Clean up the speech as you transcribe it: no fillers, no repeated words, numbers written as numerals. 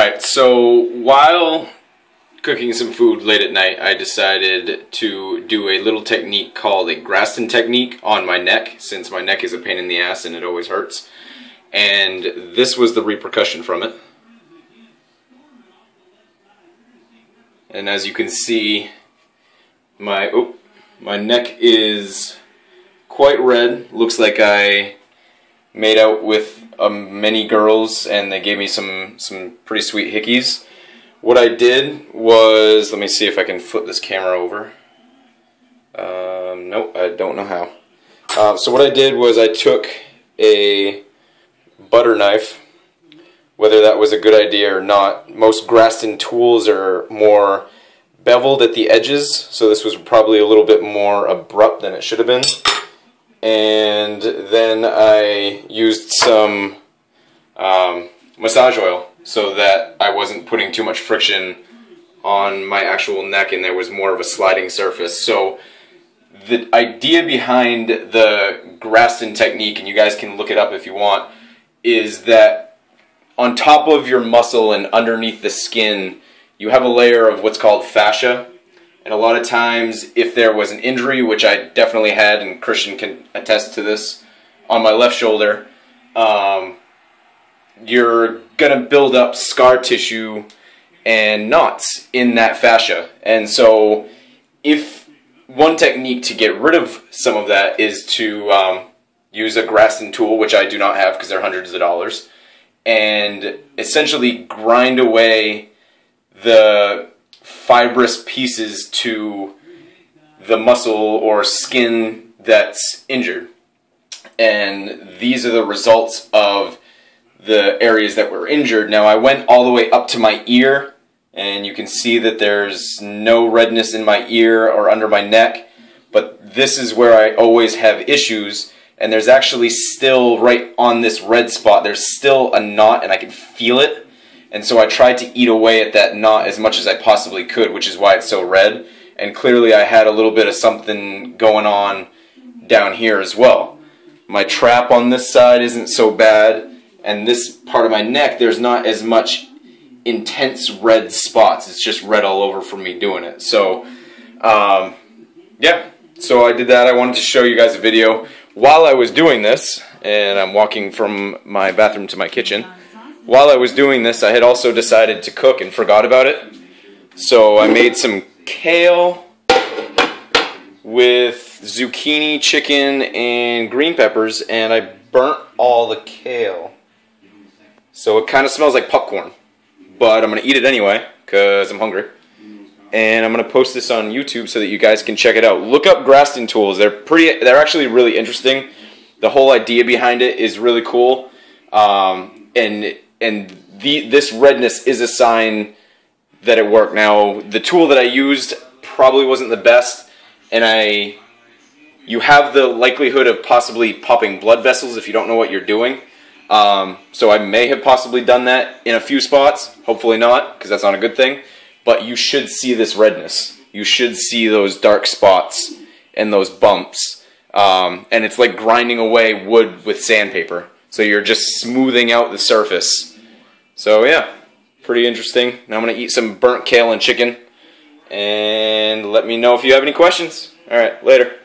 Alright, so while cooking some food late at night, I decided to do a little technique called a Graston technique on my neck, since my neck is a pain in the ass and it always hurts. And this was the repercussion from it. And as you can see, my neck is quite red. Looks like I made out with many girls and they gave me some pretty sweet hickeys. What I did was, let me see if I can flip this camera over. Nope, I don't know how. So what I did was I took a butter knife, whether that was a good idea or not. Most Graston tools are more beveled at the edges, so this was probably a little bit more abrupt than it should have been. And then I used some massage oil so that I wasn't putting too much friction on my actual neck and there was more of a sliding surface. So the idea behind the Graston technique, and you guys can look it up if you want, is that on top of your muscle and underneath the skin you have a layer of what's called fascia. And a lot of times, if there was an injury, which I definitely had, and Christian can attest to this, on my left shoulder, you're going to build up scar tissue and knots in that fascia. And so, if one technique to get rid of some of that is to use a Graston tool, which I do not have because they're hundreds of dollars, and essentially grind away the fibrous pieces to the muscle or skin that's injured. And these are the results of the areas that were injured. Now I went all the way up to my ear, and you can see that there's no redness in my ear or under my neck, but this is where I always have issues, and there's actually still, right on this red spot, there's still a knot and I can feel it. And so I tried to eat away at that knot as much as I possibly could, which is why it's so red. And clearly I had a little bit of something going on down here as well. My trap on this side isn't so bad, and this part of my neck, there's not as much intense red spots. It's just red all over from me doing it. So, yeah. So I did that. I wanted to show you guys a video. While I was doing this, and I'm walking from my bathroom to my kitchen, while I was doing this, I had also decided to cook and forgot about it. So I made some kale with zucchini, chicken, and green peppers, and I burnt all the kale. So it kind of smells like popcorn, but I'm going to eat it anyway because I'm hungry. And I'm going to post this on YouTube so that you guys can check it out. Look up Graston tools. They're actually really interesting. The whole idea behind it is really cool. This redness is a sign that it worked. Now, the tool that I used probably wasn't the best, and you have the likelihood of possibly popping blood vessels if you don't know what you're doing. So I may have possibly done that in a few spots. Hopefully not, because that's not a good thing. But you should see this redness. You should see those dark spots and those bumps. And it's like grinding away wood with sandpaper. So you're just smoothing out the surface. So yeah, pretty interesting. Now I'm going to eat some burnt kale and chicken. And let me know if you have any questions. Alright, later.